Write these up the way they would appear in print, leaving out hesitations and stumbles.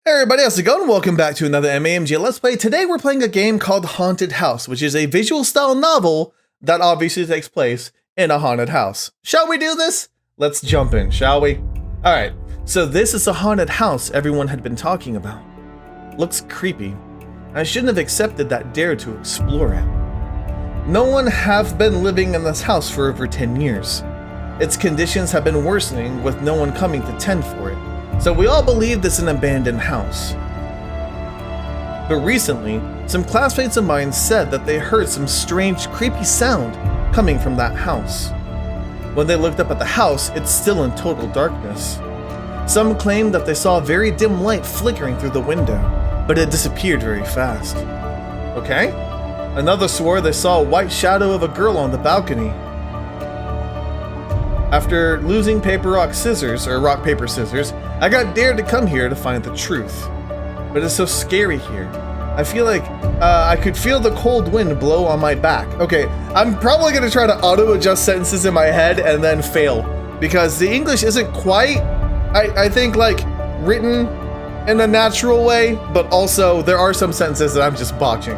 Hey everybody, how's it going? Welcome back to another MAMG Let's Play. Today we're playing a game called Haunted House, which is a visual style novel that obviously takes place in a haunted house. Shall we do this? Let's jump in, shall we? Alright, so this is a haunted house everyone had been talking about. Looks creepy. I shouldn't have accepted that dare to explore it. No one have been living in this house for over 10 years. Its conditions have been worsening with no one coming to tend for it. So we all believed it's an abandoned house. But recently, some classmates of mine said that they heard some strange, creepy sound coming from that house. When they looked up at the house, it's still in total darkness. Some claimed that they saw a very dim light flickering through the window, but it disappeared very fast. Okay? Another swore they saw a white shadow of a girl on the balcony. After losing rock, paper, scissors, I got dared to come here to find the truth. But it's so scary here. I feel like I could feel the cold wind blow on my back. Okay, I'm probably gonna try to auto-adjust sentences in my head and then fail. Because the English isn't quite, I think, like, written in a natural way, but also there are some sentences that I'm just botching.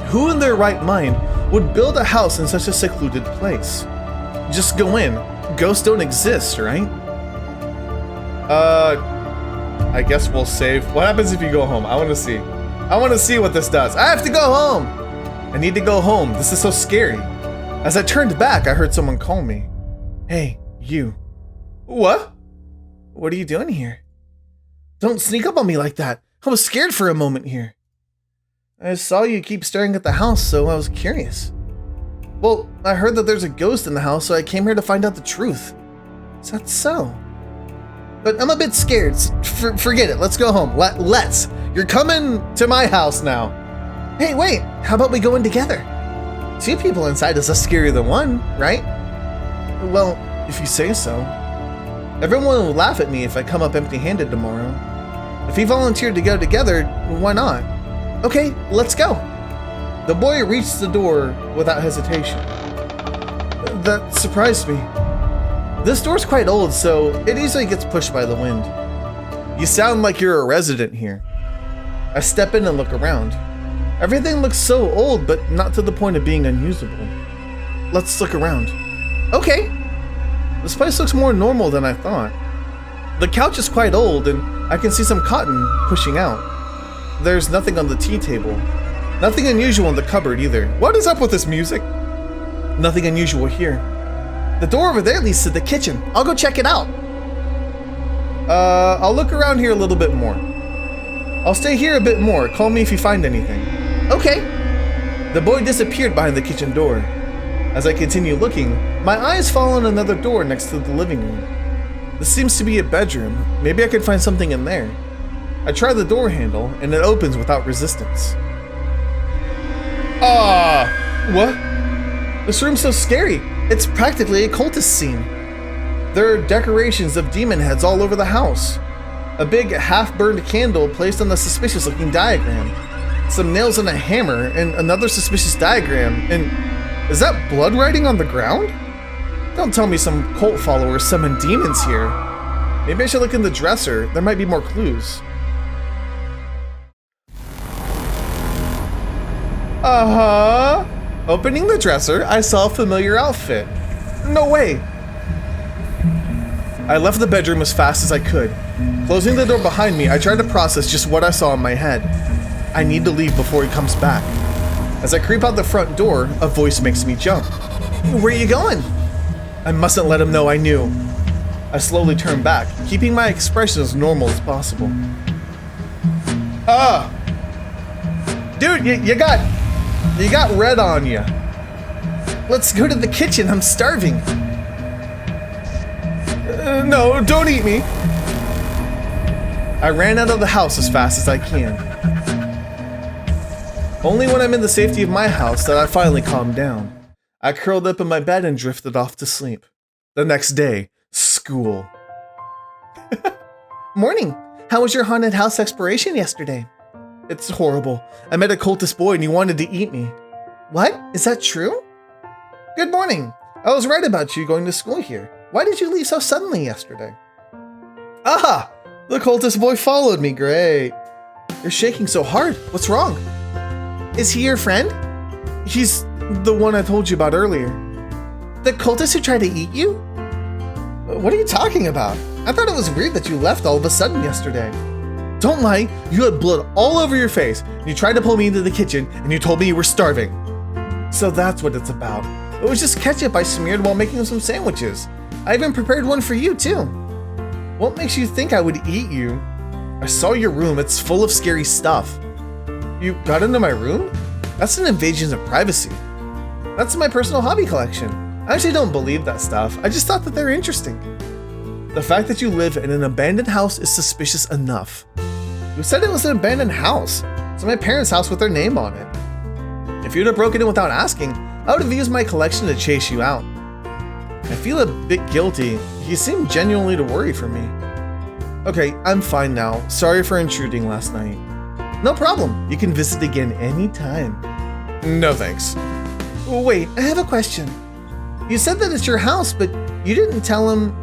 Who in their right mind would build a house in such a secluded place? Just go in. Ghosts don't exist, right? I guess we'll save. What happens if you go home? I want to see. I want to see what this does. I have to go home. I need to go home. This is so scary. As I turned back, I heard someone call me. Hey, you. What? What are you doing here? Don't sneak up on me like that. I was scared for a moment here. I saw you keep staring at the house, so I was curious. Well, I heard that there's a ghost in the house, so I came here to find out the truth. Is that so? But I'm a bit scared. Forget it. Let's go home. Let's. You're coming to my house now. Hey, wait. How about we go in together? Two people inside is less scary than one, right? Well, if you say so. Everyone will laugh at me if I come up empty-handed tomorrow. If he volunteered to go together, why not? Okay, let's go. The boy reached the door without hesitation. That surprised me. This door's quite old, so it easily gets pushed by the wind. You sound like you're a resident here. I step in and look around. Everything looks so old, but not to the point of being unusable. Let's look around. Okay. This place looks more normal than I thought. The couch is quite old, and I can see some cotton pushing out. There's nothing on the tea table. Nothing unusual in the cupboard either. What is up with this music? Nothing unusual here. The door over there leads to the kitchen. I'll go check it out. I'll look around here a little bit more. I'll stay here a bit more. Call me if you find anything. Okay. The boy disappeared behind the kitchen door. As I continue looking, my eyes fall on another door next to the living room. This seems to be a bedroom. Maybe I could find something in there. I try the door handle, and it opens without resistance. What? This room's so scary. It's practically a cultist scene. There are decorations of demon heads all over the house. A big half-burned candle placed on the suspicious-looking diagram. Some nails and a hammer, and another suspicious diagram, and is that blood writing on the ground? Don't tell me some cult followers summoned demons here. Maybe I should look in the dresser. There might be more clues. Uh-huh. Opening the dresser, I saw a familiar outfit. No way. I left the bedroom as fast as I could. Closing the door behind me, I tried to process just what I saw in my head. I need to leave before he comes back. As I creep out the front door, a voice makes me jump. Where are you going? I mustn't let him know I knew. I slowly turn back, keeping my expression as normal as possible. Dude, you got red on you. Let's go to the kitchen. I'm starving. No, don't eat me. I ran out of the house as fast as I can. Only when I'm in the safety of my house did I finally calm down. I curled up in my bed and drifted off to sleep. The next day, school. Morning. How was your haunted house exploration yesterday? It's horrible. I met a cultist boy and he wanted to eat me. What? Is that true? Good morning. I was right about you going to school here. Why did you leave so suddenly yesterday? The cultist boy followed me, great. You're shaking so hard, what's wrong? Is he your friend? He's the one I told you about earlier. The cultist who tried to eat you? What are you talking about? I thought it was weird that you left all of a sudden yesterday. Don't lie, you had blood all over your face. You tried to pull me into the kitchen and you told me you were starving. So that's what it's about. It was just ketchup I smeared while making some sandwiches. I even prepared one for you too. What makes you think I would eat you? I saw your room, it's full of scary stuff. You got into my room? That's an invasion of privacy. That's my personal hobby collection. I actually don't believe that stuff, I just thought that they're interesting. The fact that you live in an abandoned house is suspicious enough. You said it was an abandoned house. It's my parents' house with their name on it. If you'd have broken in without asking, I would have used my collection to chase you out. I feel a bit guilty. You seem genuinely to worry for me. Okay, I'm fine now. Sorry for intruding last night. No problem. You can visit again anytime. No thanks. Wait, I have a question. You said that it's your house, but you didn't tell him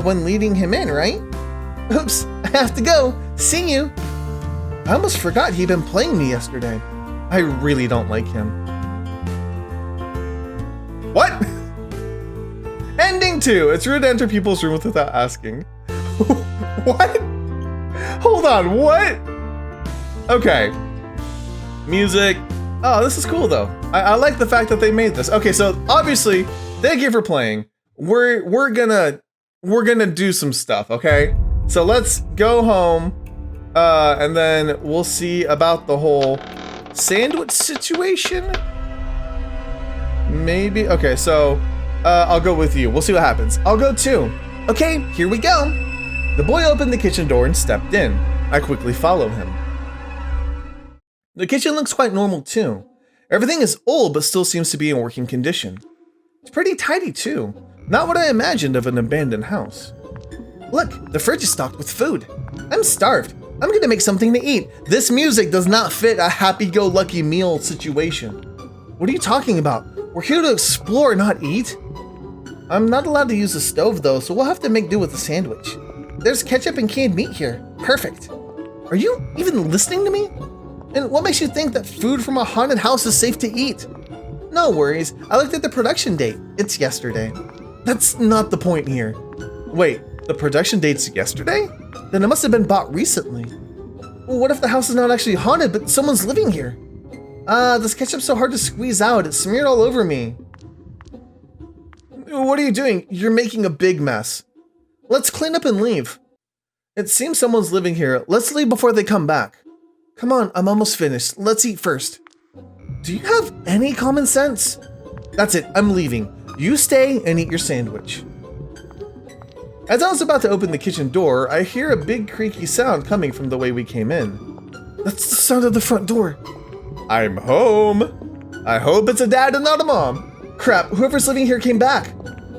when leading him in, right? Oops, I have to go. See you. I almost forgot he'd been playing me yesterday. I really don't like him. What? Ending 2. It's rude to enter people's rooms without asking. What? Hold on, what? Okay. Music. Oh, this is cool though. I like the fact that they made this. Okay, so obviously, thank you for playing. We're gonna do some stuff, okay? So let's go home, and then we'll see about the whole sandwich situation. Maybe. Okay, so I'll go with you. We'll see what happens. I'll go too. Okay, here we go. The boy opened the kitchen door and stepped in. I quickly followed him. The kitchen looks quite normal too. Everything is old but still seems to be in working condition. It's pretty tidy too. Not what I imagined of an abandoned house. Look, the fridge is stocked with food. I'm starved. I'm gonna make something to eat. This music does not fit a happy-go-lucky meal situation. What are you talking about? We're here to explore, not eat. I'm not allowed to use the stove though, so we'll have to make do with a sandwich. There's ketchup and canned meat here. Perfect. Are you even listening to me? And what makes you think that food from a haunted house is safe to eat? No worries, I looked at the production date. It's yesterday. That's not the point here. Wait, the production date's yesterday? Then it must have been bought recently. Well, what if the house is not actually haunted, but someone's living here? This ketchup's so hard to squeeze out, it's smeared all over me. What are you doing? You're making a big mess. Let's clean up and leave. It seems someone's living here. Let's leave before they come back. Come on, I'm almost finished. Let's eat first. Do you have any common sense? That's it, I'm leaving. You stay and eat your sandwich. As I was about to open the kitchen door, I hear a big creaky sound coming from the way we came in. That's the sound of the front door. I'm home. I hope it's a dad and not a mom. Crap, whoever's living here came back.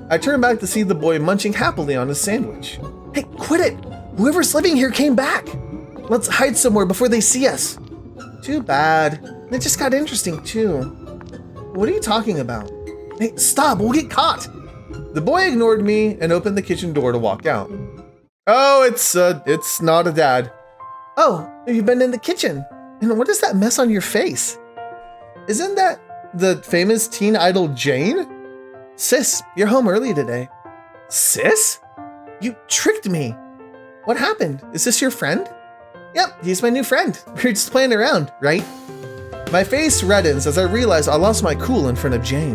I turned back to see the boy munching happily on his sandwich. Hey, quit it! Whoever's living here came back. Let's hide somewhere before they see us. Too bad. It just got interesting too. What are you talking about? Hey, stop, we'll get caught. The boy ignored me and opened the kitchen door to walk out. Oh, it's not a dad. Oh, you've been in the kitchen. And what is that mess on your face? Isn't that the famous teen idol Jane? Sis, you're home early today. Sis? You tricked me. What happened? Is this your friend? Yep, he's my new friend. We're just playing around, right? My face reddens as I realize I lost my cool in front of Jane.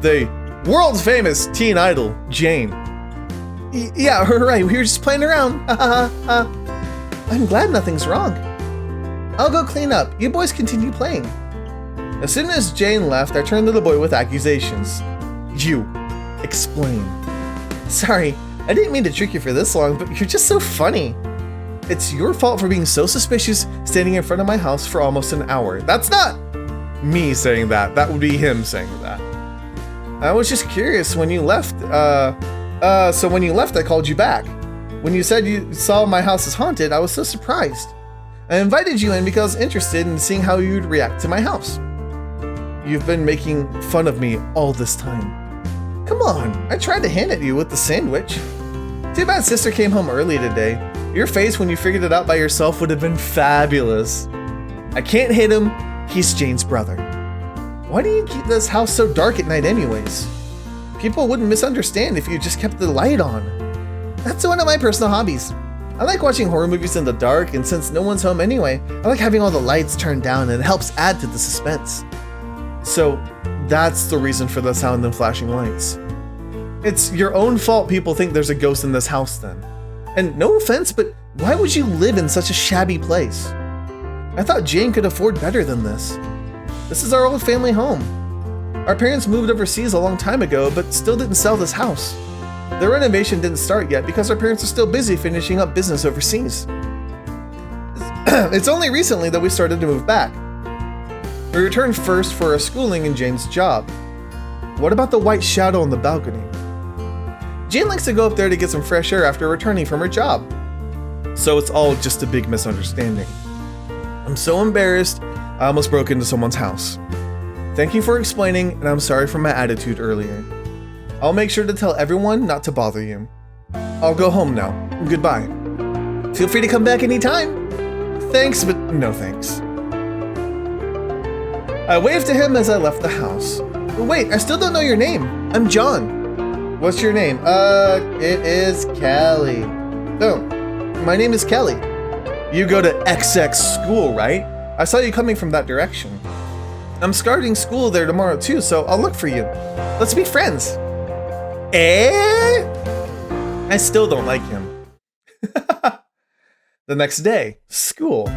The world's famous teen idol, Jane. Yeah, right, we were just playing around. I'm glad nothing's wrong. I'll go clean up. You boys continue playing. As soon as Jane left, I turned to the boy with accusations. You. Explain. Sorry, I didn't mean to trick you for this long, but you're just so funny. It's your fault for being so suspicious standing in front of my house for almost an hour. That's not me saying that. That would be him saying that. I was just curious when you left. So when you left, I called you back. When you said you saw my house is haunted, I was so surprised. I invited you in because I was interested in seeing how you'd react to my house. You've been making fun of me all this time. Come on, I tried to hand it you with the sandwich. Too bad sister came home early today. Your face when you figured it out by yourself would have been fabulous. I can't hit him. He's Jane's brother. Why do you keep this house so dark at night anyways? People wouldn't misunderstand if you just kept the light on. That's one of my personal hobbies. I like watching horror movies in the dark, and since no one's home anyway, I like having all the lights turned down, and it helps add to the suspense. So that's the reason for the sound and flashing lights. It's your own fault people think there's a ghost in this house then. And no offense, but why would you live in such a shabby place? I thought Jane could afford better than this. This is our old family home. Our parents moved overseas a long time ago, but still didn't sell this house. The renovation didn't start yet because our parents are still busy finishing up business overseas. It's only recently that we started to move back. We returned first for our schooling and Jane's job. What about the white shadow on the balcony? Jane likes to go up there to get some fresh air after returning from her job. So it's all just a big misunderstanding. I'm so embarrassed, I almost broke into someone's house. Thank you for explaining, and I'm sorry for my attitude earlier. I'll make sure to tell everyone not to bother you. I'll go home now. Goodbye. Feel free to come back anytime. Thanks, but no thanks. I waved to him as I left the house. Wait, I still don't know your name. I'm John. What's your name? It is Kelly. Oh, my name is Kelly. You go to XX school, right? I saw you coming from that direction. I'm starting school there tomorrow too, so I'll look for you. Let's be friends. I still don't like him. The next day, school.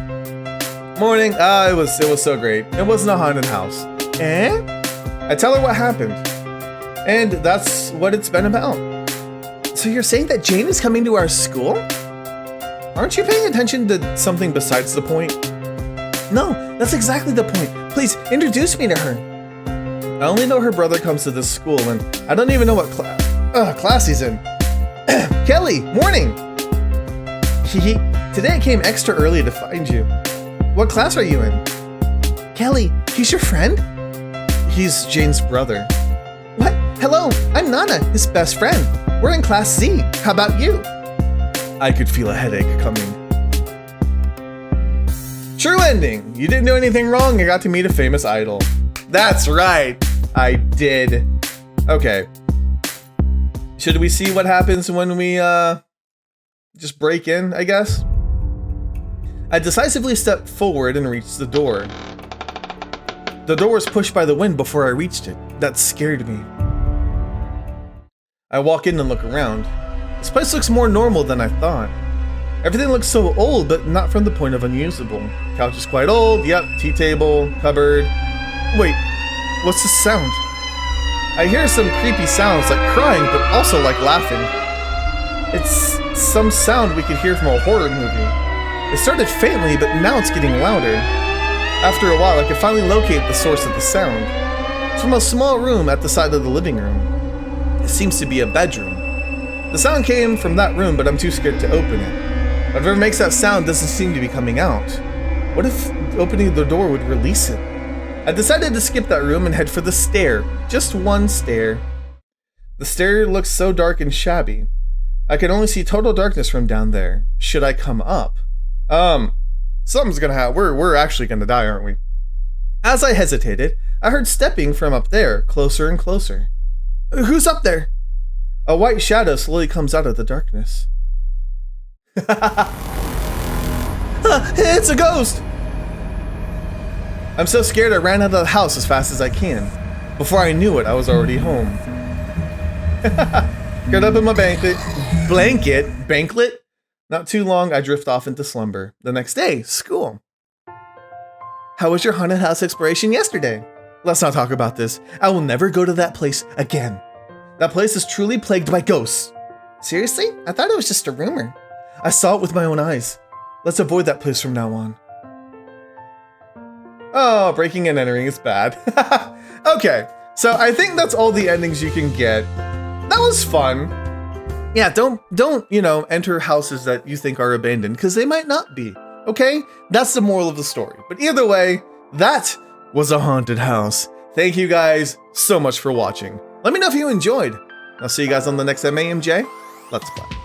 Morning. It was so great. It wasn't a haunted house. I tell her what happened. And that's what it's been about. So you're saying that Jane is coming to our school? Aren't you paying attention to something besides the point? No, that's exactly the point. Please, introduce me to her. I only know her brother comes to this school, and I don't even know what class he's in. Kelly, morning! Today I came extra early to find you. What class are you in? Kelly, he's your friend? He's Jane's brother. What? Hello, I'm Nana, his best friend. We're in class Z. How about you? I could feel a headache coming. True ending. You didn't do anything wrong. I got to meet a famous idol. That's right. I did. Okay. Should we see what happens when we just break in, I guess? I decisively stepped forward and reached the door. The door was pushed by the wind before I reached it. That scared me. I walk in and look around. This place looks more normal than I thought. Everything looks so old, but not from the point of unusable. Couch is quite old, yep, tea table, cupboard. Wait, what's this sound? I hear some creepy sounds like crying, but also like laughing. It's some sound we could hear from a horror movie. It started faintly, but now it's getting louder. After a while, I could finally locate the source of the sound. It's from a small room at the side of the living room. It seems to be a bedroom. The sound came from that room, but I'm too scared to open it. Whatever makes that sound doesn't seem to be coming out. What if opening the door would release it? I decided to skip that room and head for the stair. Just one stair. The stair looks so dark and shabby. I can only see total darkness from down there. Should I come up? Something's gonna happen. We're actually gonna die, aren't we? As I hesitated, I heard stepping from up there, closer and closer. Who's up there? A white shadow slowly comes out of the darkness. It's a ghost! I'm so scared I ran out of the house as fast as I can. Before I knew it, I was already home. Curled up in my banklet. Not too long, I drift off into slumber. The next day, school. How was your haunted house exploration yesterday? Let's not talk about this. I will never go to that place again. That place is truly plagued by ghosts. Seriously? I thought it was just a rumor. I saw it with my own eyes. Let's avoid that place from now on. Oh, breaking and entering is bad. Okay, so I think that's all the endings you can get. That was fun. Yeah, don't, enter houses that you think are abandoned, because they might not be, okay? That's the moral of the story. But either way, that was a haunted house. Thank you guys so much for watching. Let me know if you enjoyed. I'll see you guys on the next MAMJ. Let's play.